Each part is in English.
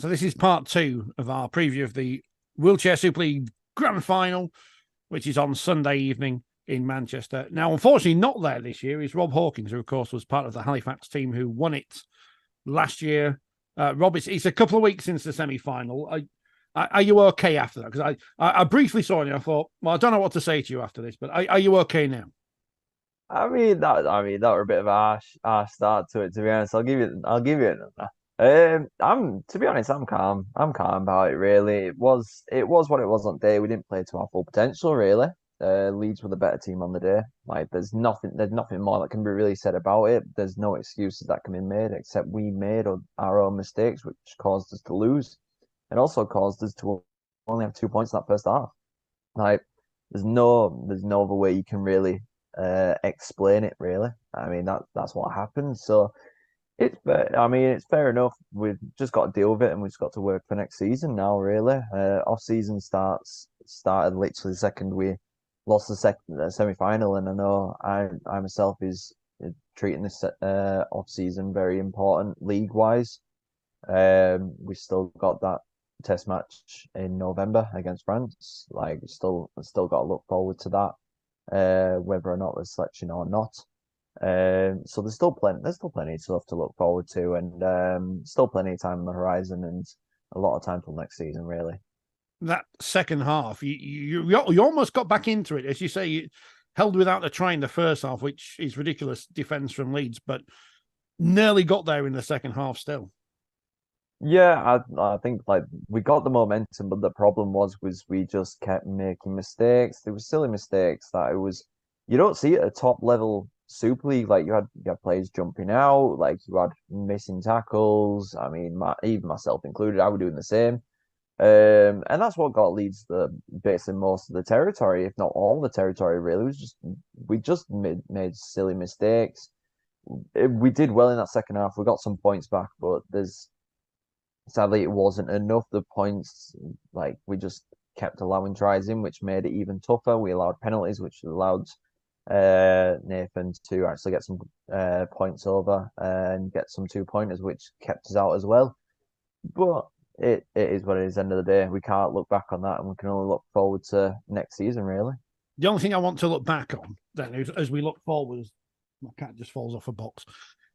So this is part two of our preview of the Wheelchair Super League Grand Final, which is on Sunday evening in Manchester. Now, unfortunately, not there this year is Rob Hawkins, who, of course, was part of the Halifax team who won it last year. Rob, it's a couple of weeks since the semi-final. Are you okay after that? Because I briefly saw it and I thought, well, I don't know what to say to you after this, but are you okay now? that were a bit of a harsh start to it, to be honest. I'll give you another. I'm to be honest, I'm calm. I'm calm about it. Really, it was what it was on day. We didn't play to our full potential, really. Leeds were the better team on the day. Like, there's nothing more that can be really said about it. There's no excuses that can be made except we made our own mistakes, which caused us to lose, and also caused us to only have 2 points in that first half. Like, there's no other way you can really explain it, really. I mean, that's what happened. So it's fair enough. We've just got to deal with it, and we've just got to work for next season now, really. Off season started literally the second we lost the second semi final, and I know I myself is treating this off season very important league wise. We still got that test match in November against France. Like, still got to look forward to that, whether or not there's selection or not. So there's still plenty of stuff to look forward to, and still plenty of time on the horizon, and a lot of time till next season, really. That second half, you almost got back into it. As you say, you held without a try in the first half, which is ridiculous defence from Leeds, but nearly got there in the second half still. Yeah, I think, like, we got the momentum, but the problem was we just kept making mistakes. There were silly mistakes that it was you don't see at a top level Super League. Like, you had players jumping out, like you had missing tackles. I mean, even myself included, I was doing the same. And that's what got Leeds basically most of the territory, if not all the territory. Really, it was just we just made silly mistakes. We did well in that second half. We got some points back, but there's sadly it wasn't enough. The points, like, we just kept allowing tries in, which made it even tougher. We allowed penalties, which allowed Nathan to actually get some points over and get some 2 pointers, which kept us out as well. But it is what it is. End of the day, we can't look back on that, and we can only look forward to next season, really. The only thing I want to look back on then, as we look forward, my cat just falls off a box,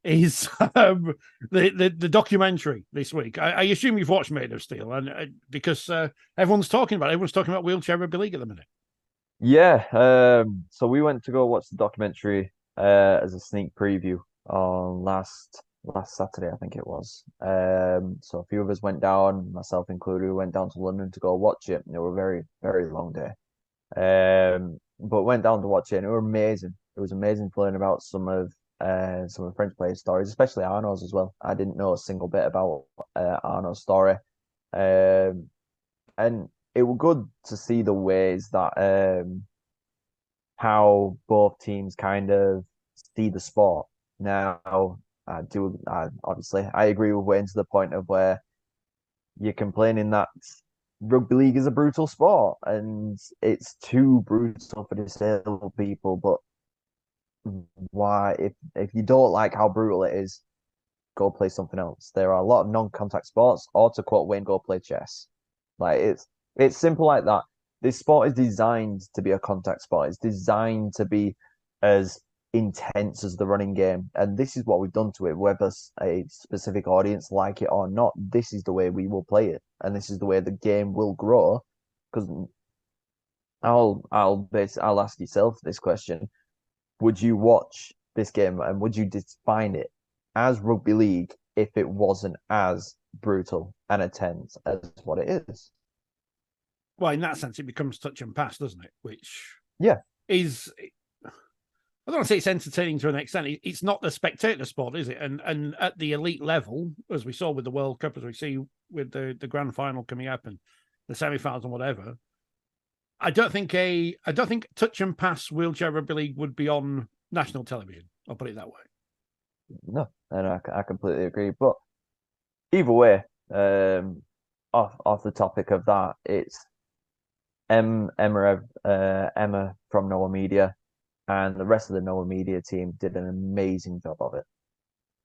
is the documentary this week. I assume you've watched Made of Steel, and because everyone's talking about wheelchair rugby league at the minute. Yeah. So we went to go watch the documentary as a sneak preview on last Saturday, I think it was. So a few of us went down, myself included, we went down to London to go watch it. It was a very, very long day. But went down to watch it, and it was amazing. It was amazing to learn about some of French players' stories, especially Arno's as well. I didn't know a single bit about Arno's story. Um, and it was good to see the ways that how both teams kind of see the sport. Now, obviously I agree with Wayne to the point of where you're complaining that rugby league is a brutal sport and it's too brutal for disabled people. But why, if you don't like how brutal it is, go play something else. There are a lot of non-contact sports, or to quote Wayne, go play chess. Like, it's simple like that. This sport is designed to be a contact sport. It's designed to be as intense as the running game, and this is what we've done to it. Whether a specific audience like it or not, this is the way we will play it, and this is the way the game will grow. Because I'll ask yourself this question: would you watch this game, and would you define it as rugby league if it wasn't as brutal and intense as what it is? Well, in that sense, it becomes touch and pass, doesn't it? Which Yeah, is, I don't want to say it's entertaining to an extent. It's not the spectator sport, is it? And at the elite level, as we saw with the World Cup, as we see with the grand final coming up and the semi-finals and whatever, I don't think touch and pass wheelchair rugby league would be on national television. I'll put it that way. no, and I completely agree. But either way, off the topic of that, it's Emma from Noah Media and the rest of the Noah Media team did an amazing job of it.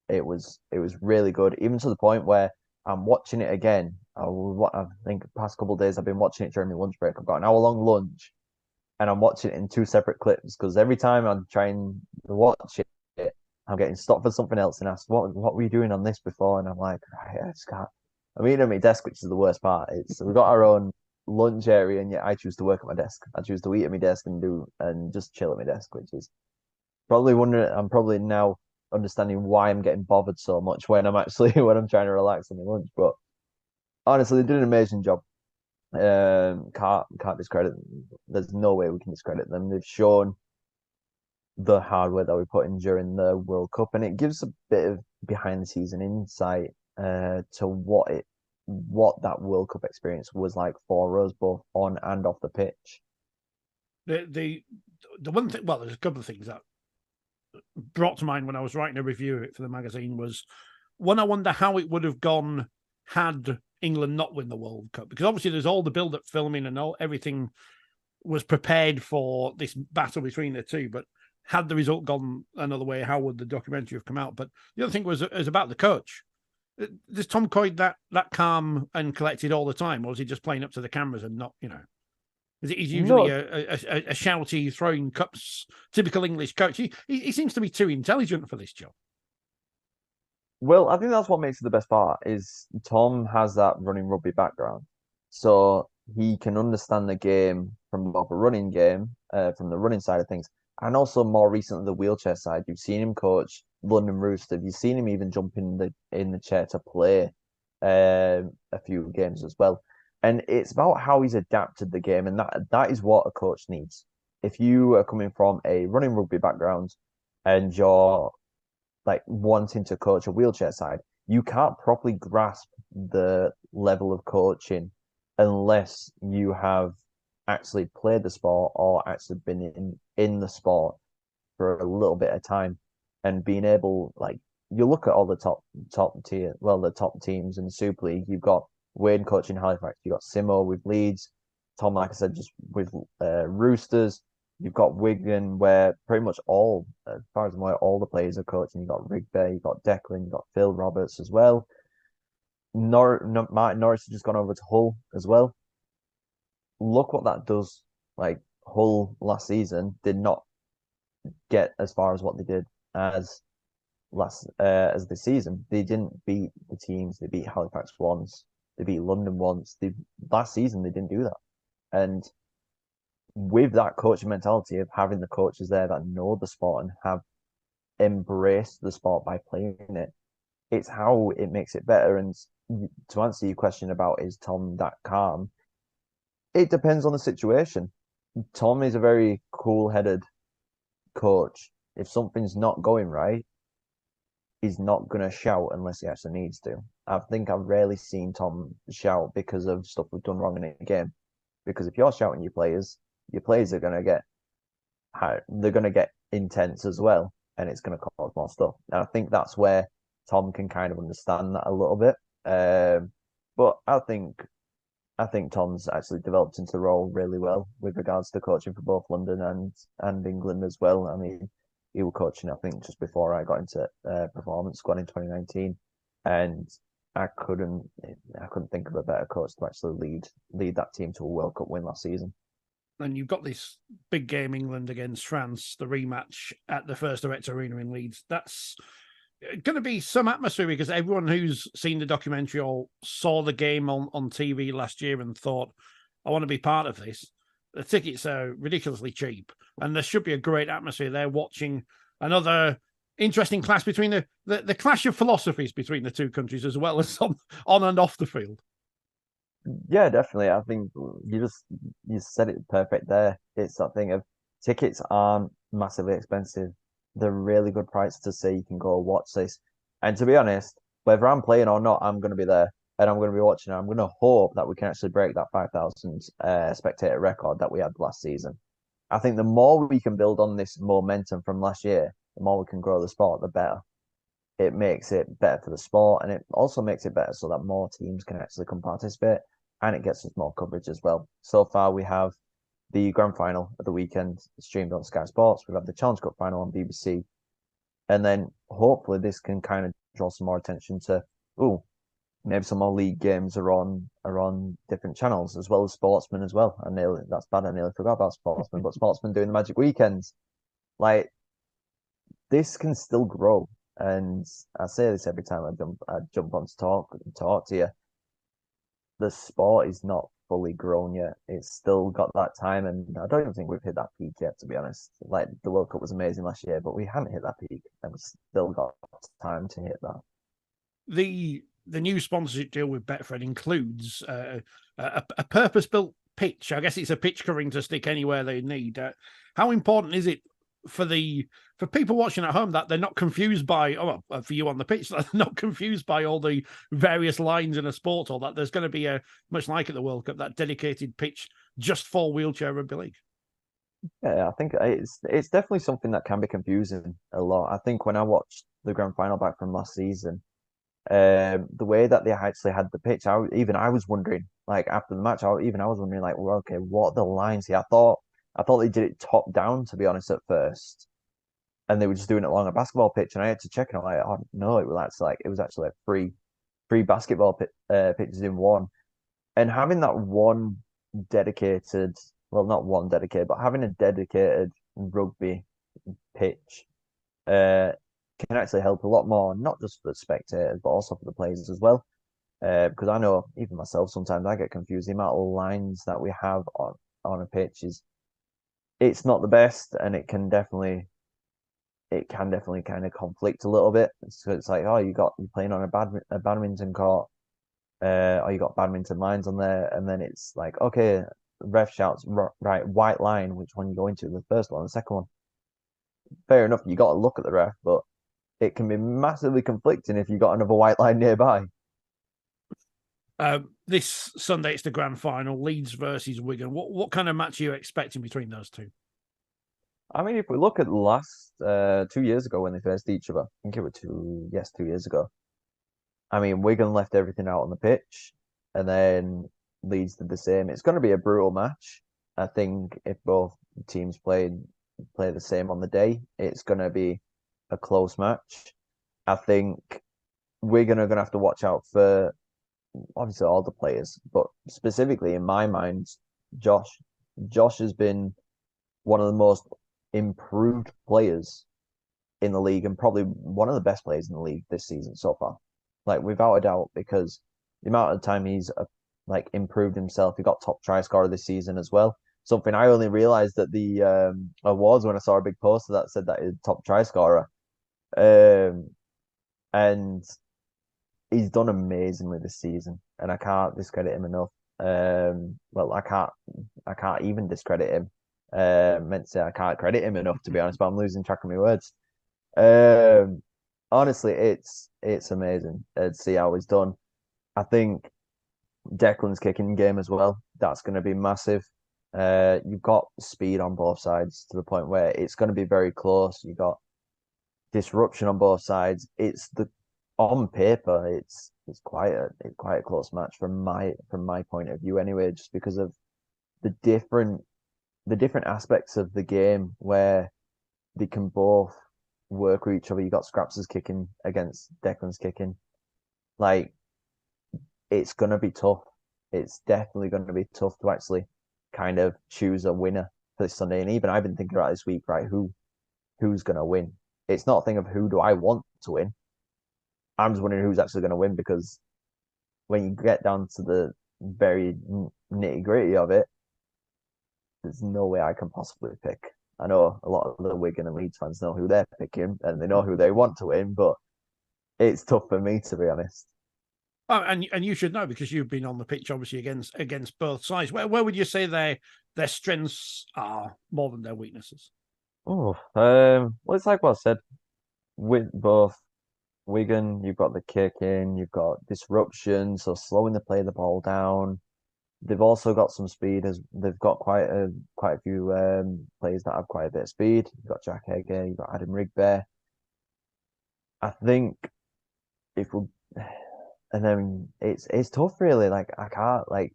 It was really good, even to the point where I'm watching it again. I think the past couple of days I've been watching it during my lunch break. I've got an hour-long lunch, and I'm watching it in two separate clips because every time I'm trying to watch it, I'm getting stopped for something else and asked, "What were you doing on this before?" And I'm like, "Right, I just can't." I'm eating at my desk, which is the worst part. It's we've got our own lunch area, and yet I choose to work at my desk. I choose to eat at my desk and just chill at my desk, which is probably wondering. I'm probably now understanding why I'm getting bothered so much when I'm actually when I'm trying to relax on my lunch. But honestly, they did an amazing job. Can't discredit them. There's no way we can discredit them. They've shown the hard work that we put in during the World Cup, and it gives a bit of behind the season insight to what that World Cup experience was like for us, both on and off the pitch. The one thing, well, there's a couple of things that brought to mind when I was writing a review of it for the magazine was one. I wonder how it would have gone had England not win the World Cup, because obviously there's all the build-up filming and everything was prepared for this battle between the two. But had the result gone another way, how would the documentary have come out? But the other thing was about the coach. Does Tom Coyd that calm and collected all the time, or is he just playing up to the cameras and not, Is it usually No, a shouty, throwing cups, typical English coach? He seems to be too intelligent for this job. well, I think that's what makes it the best part is Tom has that running rugby background, so he can understand the game from both a running game, from the running side of things, and also more recently the wheelchair side. You've seen him coach London Rooster. You've seen him even jump in the chair to play a few games as well. And it's about how he's adapted the game, and that is what a coach needs. If you are coming from a running rugby background and you're like wanting to coach a wheelchair side, you can't properly grasp the level of coaching unless you have actually played the sport or actually been in the sport for a little bit of time and being able like you look at all the top teams in the Super League. You've got Wayne coaching Halifax, you've got Simo with Leeds, Tom, like I said, just with Roosters. You've got Wigan, where pretty much all, as far as I'm aware, all the players are coaching. You've got Rugby, you've got Declan, you've got Phil Roberts as well. Martin Norris has just gone over to Hull as well. Look what that does. Like Hull last season did not get as far as what they did as this season. They didn't beat the teams. They beat Halifax once. They beat London once. Last season they didn't do that. And with that coaching mentality of having the coaches there that know the sport and have embraced the sport by playing it, it's how it makes it better. And to answer your question about is Tom that calm, it depends on the situation. Tom is a very cool-headed coach. If something's not going right, he's not going to shout unless he actually needs to. I think I've rarely seen Tom shout because of stuff we've done wrong in a game. Because if you're shouting your players are going to get intense as well, and it's going to cause more stuff. And I think that's where Tom can kind of understand that a little bit. But I think Tom's actually developed into the role really well with regards to coaching for both London and England as well. I mean, he was coaching, I think, just before I got into performance squad in 2019, and I couldn't think of a better coach to actually lead that team to a World Cup win last season. And you've got this big game, England against France, the rematch at the First Direct Arena in Leeds. That's going to be some atmosphere because everyone who's seen the documentary or saw the game on TV last year and thought, I want to be part of this. The tickets are ridiculously cheap, and there should be a great atmosphere there watching another interesting clash between the clash of philosophies between the two countries as well as on and off the field. Yeah, definitely. I think you said it perfect there. It's that thing of tickets aren't massively expensive. They're really good price to say you can go watch this. And to be honest, whether I'm playing or not, I'm going to be there and I'm going to be watching. I'm going to hope that we can actually break that 5,000 spectator record that we had last season. I think the more we can build on this momentum from last year, the more we can grow the sport, the better. It makes it better for the sport, and it also makes it better so that more teams can actually come participate, and it gets us more coverage as well. So far, we have the grand final of the weekend streamed on Sky Sports. We have the Challenge Cup final on BBC, and then hopefully this can kind of draw some more attention to, maybe some more league games are on different channels as well as Sportsman as well. That's bad. I nearly forgot about Sportsman, but Sportsman doing the Magic Weekends, like this can still grow. And I say this every time I jump on to talk to you. The sport is not fully grown yet. It's still got that time, and I don't even think we've hit that peak yet, to be honest. Like the World Cup was amazing last year, but we haven't hit that peak, and we've still got time to hit that. The new sponsorship deal with Betfred includes a purpose built pitch. I guess it's a pitch covering to stick anywhere they need. How important is it for people watching at home that they're not confused by for you on the pitch, that they're not confused by all the various lines in a sport, or that there's going to be a, much like at the World Cup, that dedicated pitch just for wheelchair rugby league? Yeah, I think it's definitely something that can be confusing a lot. I think when I watched the grand final back from last season, the way that they actually had the pitch, I was wondering, like after the match, I was wondering, like, well, okay, what are the lines here? I thought they did it top down, to be honest, at first, and they were just doing it along a basketball pitch, and I had to check, and I'm like, oh no, it was actually like three basketball pitches in one, and having that one dedicated, well, not one dedicated, but having a dedicated rugby pitch, uh, can actually help a lot more, not just for the spectators, but also for the players as well. Because I know even myself, sometimes I get confused. The amount of lines that we have on a pitch it's not the best, and it can definitely kind of conflict a little bit. So it's like, oh, you're playing on a badminton court, or you got badminton lines on there, and then it's like, okay, ref shouts, right, white line, which one you go into, the first one, the second one. Fair enough, you got to look at the ref, but it can be massively conflicting if you got another white line nearby. This Sunday, it's the grand final, Leeds versus Wigan. What kind of match are you expecting between those two? I mean, if we look at the last 2 years ago when they faced each other, I think it was 2 years ago. I mean, Wigan left everything out on the pitch, and then Leeds did the same. It's going to be a brutal match. I think if both teams play the same on the day, it's going to be a close match. I think Wigan are going to have to watch out for obviously all the players, but specifically in my mind, Josh. Josh has been one of the most improved players in the league, and probably one of the best players in the league this season so far. Like without a doubt, because the amount of time he's like improved himself. He got top try scorer this season as well. Something I only realized at the awards when I saw a big poster that said that he's top try scorer. And he's done amazingly this season, and I can't discredit him enough. Well, I can't even discredit him. Meant to say I can't credit him enough, to be honest, but I'm losing track of my words. Honestly, it's amazing to see how he's done. I think Declan's kicking game as well. That's going to be massive. You've got speed on both sides to the point where it's going to be very close. You've got disruption on both sides. On paper, it's quite a close match from my point of view anyway, just because of the different aspects of the game where they can both work with each other. You got Scraps' kicking against Declan's kicking. Like, it's gonna be tough. It's definitely gonna be tough to actually kind of choose a winner for this Sunday. And even I've been thinking about this week, right? Who's gonna win? It's not a thing of who do I want to win. I'm just wondering who's actually gonna win, because when you get down to the very nitty gritty of it, there's no way I can possibly pick. I know a lot of the Wigan and Leeds fans know who they're picking and they know who they want to win, but it's tough for me, to be honest. Oh, and you should know, because you've been on the pitch obviously against both sides. Where would you say their strengths are more than their weaknesses? Oh, well, it's like what I said with both Wigan. You've got the kicking, you've got disruption, so slowing the play of the ball down. They've also got some speed, as they've got quite a few players that have quite a bit of speed. You've got Jack Hager, you've got Adam Rigby. I think if we, and then it's tough really. Like I can't like,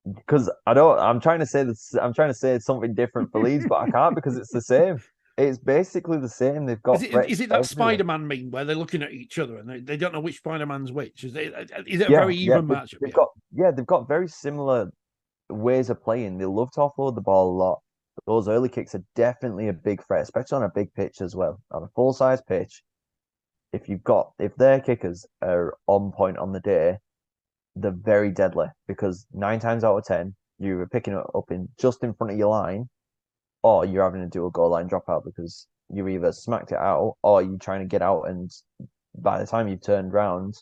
because I don't. I'm trying to say this. I'm trying to say something different for Leeds, but I can't, because it's the same. It's basically the same. They've got Is threats it that everywhere. Spider-Man meme where they're looking at each other and they don't know which Spider-Man's which? Is it a Yeah, very yeah. even matchup? They've Yeah. got they've got very similar ways of playing. They love to offload the ball a lot. Those early kicks are definitely a big threat, especially on a big pitch as well. On a full size pitch, if their kickers are on point on the day, they're very deadly because 9 times out of 10, you're picking it up in just in front of your line, or you're having to do a goal line dropout because you either smacked it out or you're trying to get out, and by the time you've turned round,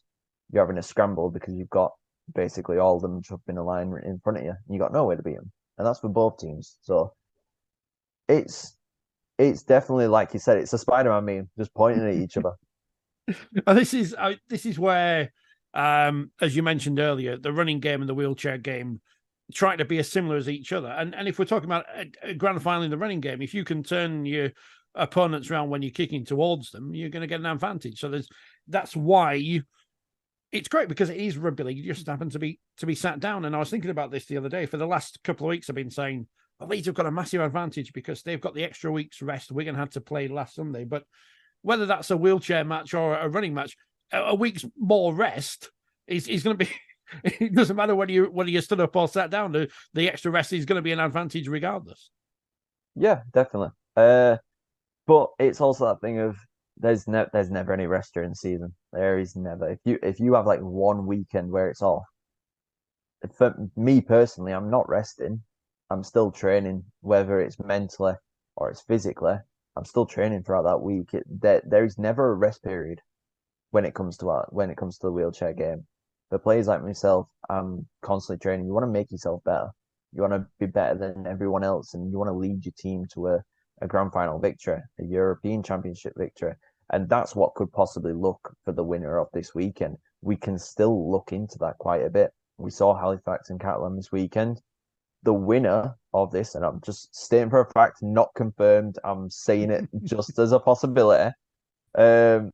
you're having a scramble because you've got basically all of them up in a line in front of you. You got nowhere to beat them, and that's for both teams. So it's it's definitely like you said, it's a Spider-Man meme, just pointing at each other. This is where, as you mentioned earlier, the running game and the wheelchair game trying to be as similar as each other. And if we're talking about a grand final in the running game, if you can turn your opponents around when you're kicking towards them, you're going to get an advantage. So that's why it's great, because it is rugby league. You just happen to be sat down. And I was thinking about this the other day. For the last couple of weeks, I've been saying, well, Leeds have got a massive advantage because they've got the extra week's rest. Wigan had to play last Sunday, but whether that's a wheelchair match or a running match, a week's more rest is going to be. It doesn't matter whether you stood up or sat down. The extra rest is going to be an advantage regardless. Yeah, definitely. But it's also that thing of there's never any rest during the season. There is never. If you have like one weekend where it's off, for me personally, I'm not resting. I'm still training, whether it's mentally or it's physically. I'm still training throughout that week. There is never a rest period when it comes to the wheelchair game. For players like myself, I'm constantly training. You want to make yourself better. You want to be better than everyone else, and you want to lead your team to a grand final victory, a European Championship victory. And that's what could possibly look for the winner of this weekend. We can still look into that quite a bit. We saw Halifax and Catalan this weekend. The winner of this, and I'm just stating for a fact, not confirmed, I'm saying it just as a possibility. Um,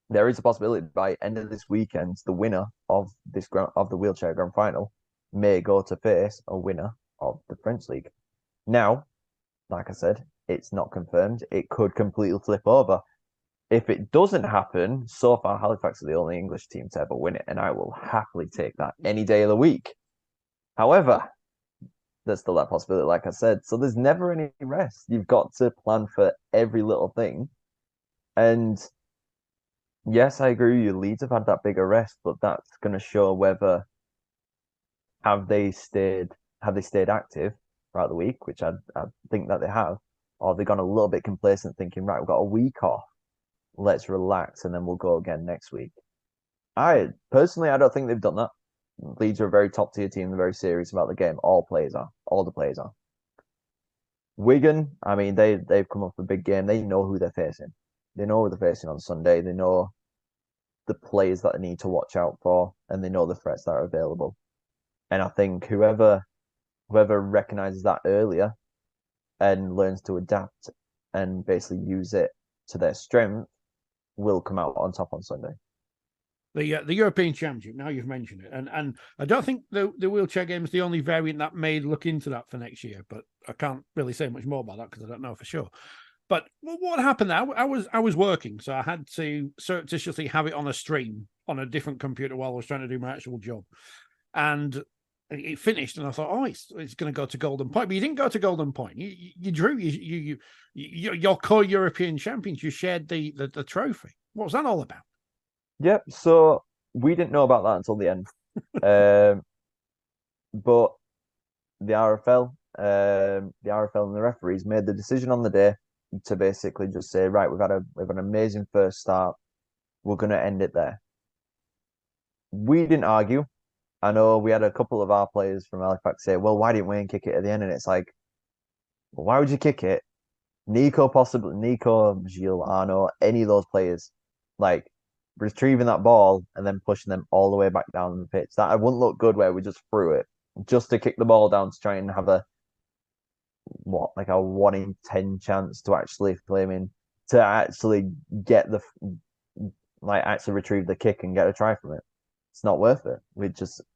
there is a possibility by end of this weekend, the winner of the wheelchair grand final may go to face a winner of the French league. Now, like I said, it's not confirmed. It could completely flip over. If it doesn't happen, so far Halifax are the only English team to ever win it, and I will happily take that any day of the week. However, there's still that possibility, like I said. So there's never any rest. You've got to plan for every little thing. And yes, I agree with you. Leeds have had that bigger rest, but that's going to show whether have they stayed active throughout the week, which I think that they have, or have they gone a little bit complacent, thinking, right, we've got a week off, let's relax, and then we'll go again next week. I don't think they've done that. Leeds are a very top tier team. They're very serious about the game. All the players are. Wigan, I mean, they've come up with a big game. They know who they're facing. They know who they're facing on Sunday. They know the players that they need to watch out for, and they know the threats that are available. And I think whoever recognizes that earlier and learns to adapt and basically use it to their strength will come out on top on Sunday. The European Championship. Now you've mentioned it, and I don't think the wheelchair game is the only variant that may look into that for next year. But I can't really say much more about that because I don't know for sure. But what happened there? I was working, so I had to surreptitiously have it on a stream on a different computer while I was trying to do my actual job, and it finished, and I thought, oh, it's going to go to Golden Point, but you didn't go to Golden Point. You drew. Your co-European champions. You shared the trophy. What was that all about? Yep. So we didn't know about that until the end. um, but the RFL and the referees made the decision on the day to basically just say, right, we've had an amazing first start. We're going to end it there. We didn't argue. I know we had a couple of our players from Halifax say, well, why didn't Wayne kick it at the end? And it's like, well, why would you kick it? Nico, Gilles, Arno, any of those players, like retrieving that ball and then pushing them all the way back down the pitch. That wouldn't look good where we just threw it just to kick the ball down to try and have a 1 in 10 chance to actually get actually retrieve the kick and get a try from it. It's not worth it.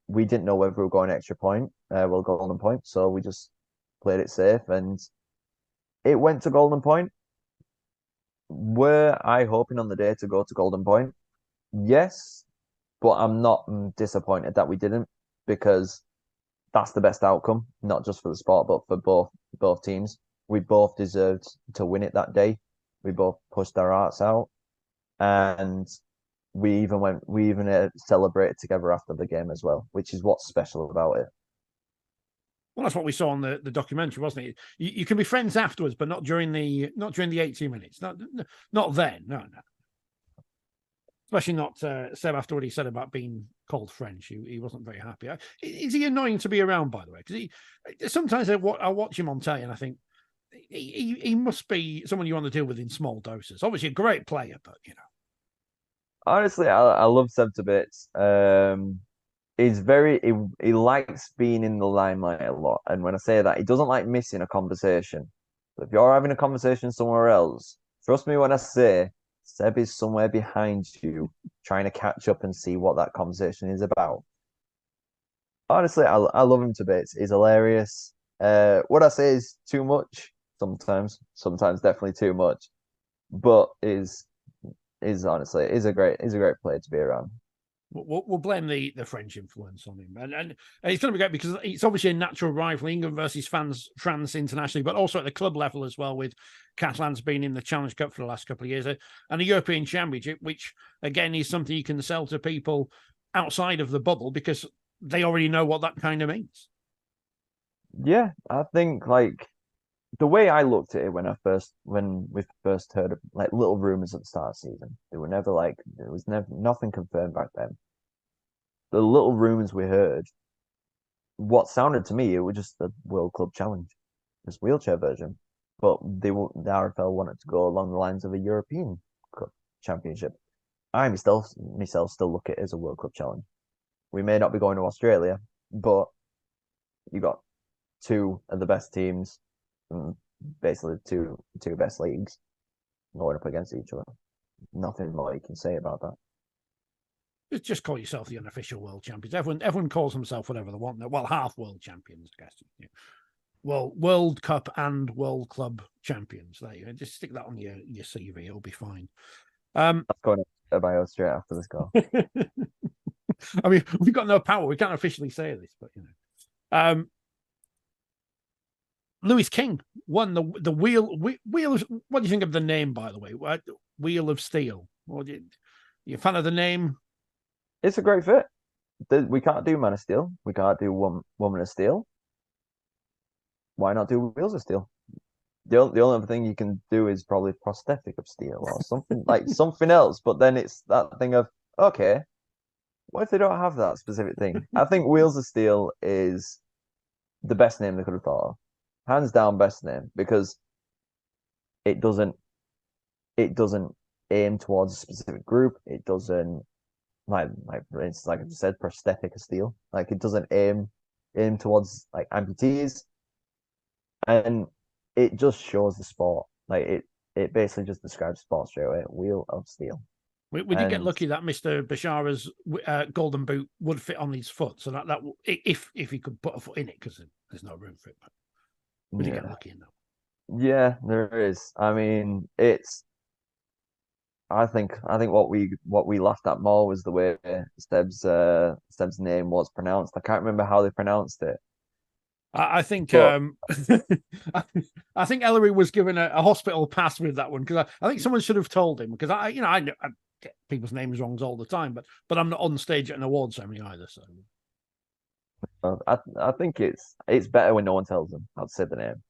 We didn't know whether we were going extra point, we'll go golden point, so we just played it safe and it went to golden point. Were I hoping on the day to go to Golden Point? Yes, but I'm not disappointed that we didn't because that's the best outcome, not just for the sport, but for both teams. We both deserved to win it that day. We both pushed our hearts out, and we even celebrated together after the game as well, which is what's special about it. Well, that's what we saw on the documentary, wasn't it? You can be friends afterwards, but not during the 80 minutes. Not then. No. Especially not Seb after what he said about being called French. He wasn't very happy. Is he annoying to be around, by the way? Because sometimes I watch him on telly and I think he must be someone you want to deal with in small doses. Obviously a great player, but Honestly, I love Seb to bits. He likes being in the limelight a lot, and when I say that, he doesn't like missing a conversation. But if you're having a conversation somewhere else, trust me when I say Seb is somewhere behind you, trying to catch up and see what that conversation is about. Honestly, I love him to bits. He's hilarious. What I say is too much sometimes definitely too much, but is honestly is a great player to be around. we'll blame the French influence on him, and it's going to be great because it's obviously a natural rivalry, England versus France internationally, but also at the club level as well, with Catalans being in the Challenge Cup for the last couple of years, and a European Championship, which again is something you can sell to people outside of the bubble because they already know what that kind of means. Yeah, I think like the way I looked at it when we first heard of like little rumors at the start of the season, they were never like there was never nothing confirmed back then. The little rumors we heard, what sounded to me, it was just the World Club Challenge, this wheelchair version. But the RFL wanted to go along the lines of a European Cup Championship. I myself still look at it as a World Club Challenge. We may not be going to Australia, but you got two of the best teams, basically two best leagues going up against each other. Nothing more you can say about that. Just call yourself the unofficial world champions. Everyone calls themselves whatever they want. Well, half world champions, I guess. Yeah. Well, World Cup and World Club champions. There you go. Just stick that on your CV. It'll be fine. That's going to bio straight after this call. I mean, we've got no power. We can't officially say this, but Lewis King won the wheel. Wheel. What do you think of the name, by the way? Wheel of Steel. You a fan of the name? It's a great fit. We can't do Man of Steel. We can't do Woman of Steel. Why not do Wheels of Steel? The only other thing you can do is probably prosthetic of steel or something like something else. But then it's that thing of okay, what if they don't have that specific thing? I think Wheels of Steel is the best name they could have thought of, hands down best name because it doesn't aim towards a specific group. It doesn't like for instance, like I just said, prosthetic of steel. Like it doesn't aim towards like amputees, and it just shows the sport. Like it basically just describes sport straight away. Wheel of Steel. We did get lucky that Mr. Bashara's golden boot would fit on his foot, so that if he could put a foot in it because there's no room for it. But we did get lucky in that. Yeah, there is. I mean, it's. I think what we laughed at more was the way Steb's name was pronounced. I can't remember how they pronounced it. I think But, I think Ellery was given a hospital pass with that one because I think someone should have told him because I get people's names wrong all the time, but I'm not on stage at an award ceremony either. So I think it's better when no one tells them how to say the name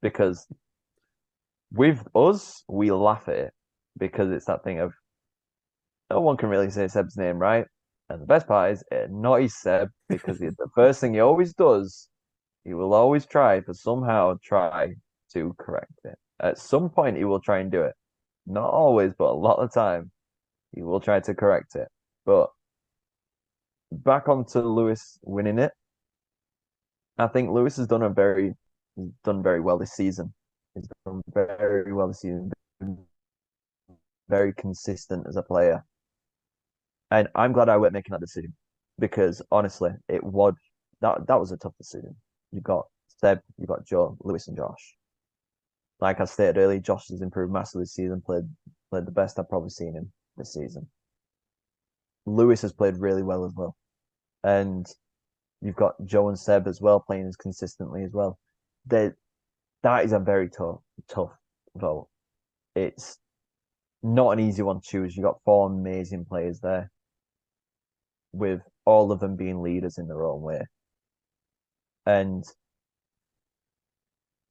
because with us we laugh at it because it's that thing of no one can really say Seb's name right, and the best part is not his Seb because the first thing he always does. He will always try to correct it. At some point, he will try and do it. Not always, but a lot of the time, he will try to correct it. But back onto Lewis winning it. I think Lewis has done very well this season. He's done very well this season. Very consistent as a player. And I'm glad I went making that decision because honestly, that was a tough decision. You got Seb, you got Joe, Lewis, and Josh. like I stated earlier, Josh has improved massively this season. Played the best I've probably seen him this season. Lewis has played really well as well, and you've got Joe and Seb as well playing as consistently as well. They, that is a very tough vote. It's not an easy one to choose. You've got four amazing players there, with all of them being leaders in their own way. And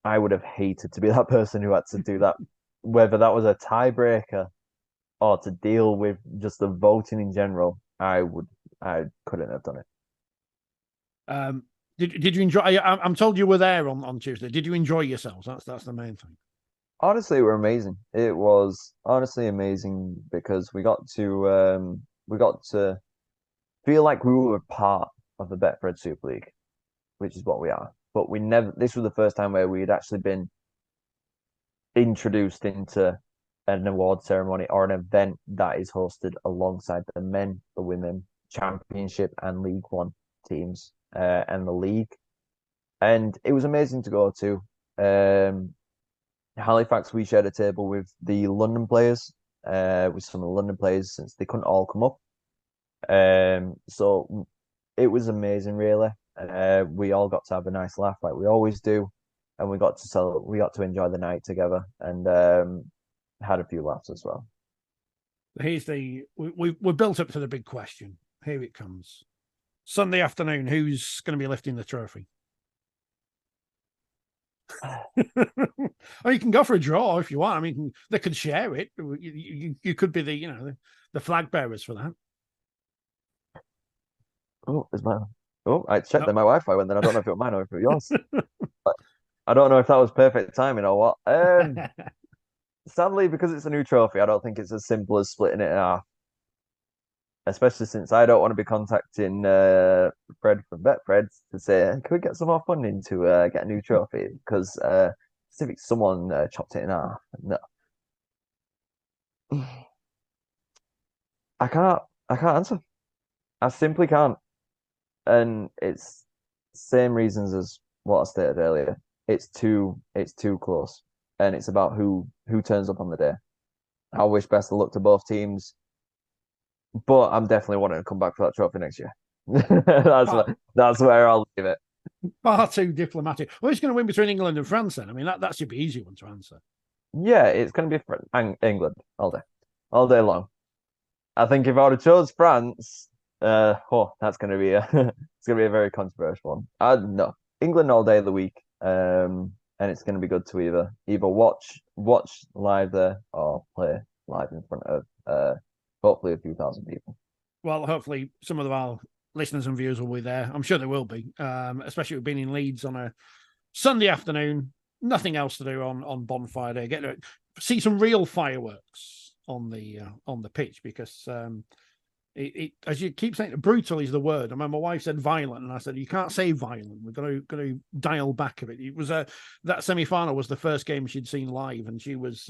I would have hated to be that person who had to do that, whether that was a tiebreaker or to deal with just the voting in general. I couldn't have done it. Did you enjoy? I'm told you were there on Tuesday. Did you enjoy yourselves? That's the main thing. Honestly, it were amazing. It was honestly amazing because we got to feel like we were part of the Betfred Super League, which is what we are. But we never. This was the first time where we had actually been introduced into an award ceremony or an event that is hosted alongside the men, the women, Championship and League One teams and the league. And it was amazing to go to. Halifax, we shared a table with the London players, with some of the London players since they couldn't all come up. So it was amazing, really. We all got to have a nice laugh like we always do, and we got to enjoy the night together and had a few laughs as well. We're built up to the big question. Here it comes. Sunday afternoon, who's going to be lifting the trophy? Or you can go for a draw if you want. I mean, they could share it. You could be the flag bearers for that. I checked that my Wi-Fi went. Then I don't know if it was mine or if it was yours. I don't know if that was perfect timing or what. Sadly, because it's a new trophy, I don't think it's as simple as splitting it in half. Especially since I don't want to be contacting Fred from Betfred to say, can we get some more funding to get a new trophy? Because if someone chopped it in half. No. I can't answer. I simply can't. And it's same reasons as what I stated earlier. It's too close. And it's about who turns up on the day. I wish best of luck to both teams. But I'm definitely wanting to come back for that trophy next year. That's where I'll leave it. Far too diplomatic. Well, who's going to win between England and France then? I mean, that should be easy one to answer. Yeah, it's going to be England all day long. I think if I would have chose France, that's going to be it's going to be a very controversial one. No, England all day of the week, and it's going to be good to either watch live there or play live in front of hopefully a few thousand people. Well, hopefully some of our listeners and viewers will be there. I'm sure they will be, especially with being in Leeds on a Sunday afternoon. Nothing else to do on Bonfire Day. Get to see some real fireworks on the pitch because it as you keep saying, brutal is the word. I remember my wife said violent, and I said you can't say violent. We're going to dial back a bit. It was that semi-final was the first game she'd seen live, and she was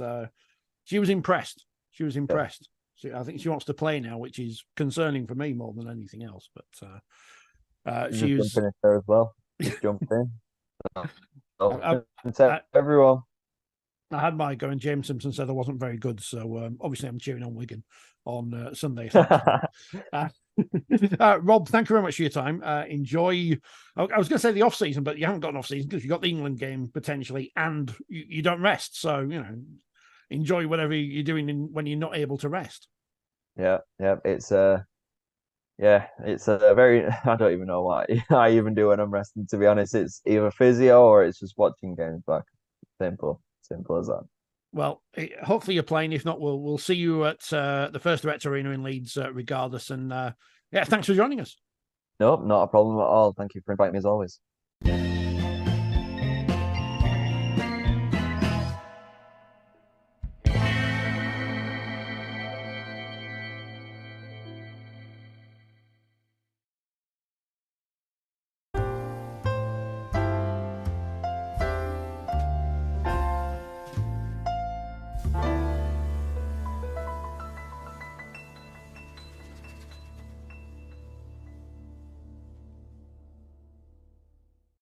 impressed. She was impressed. Yeah. I think she wants to play now, which is concerning for me more than anything else. But she was jumping in there as well. Just jumped in. Everyone. I had my go, and James Simpson said I wasn't very good, so obviously I'm cheering on Wigan on Sunday. Rob, thank you very much for your time. Enjoy. I was going to say the off season, but you haven't got an off season because you've got the England game potentially, and you don't rest. So enjoy whatever you're doing when you're not able to rest. Yeah. It's a very, I don't even know what I even do when I'm resting, to be honest. It's either physio or it's just watching games back. Simple as that. Well, hopefully you're playing. If not, we'll see you at the First Direct Arena in Leeds regardless. And thanks for joining us. Nope, not a problem at all. Thank you for inviting me as always.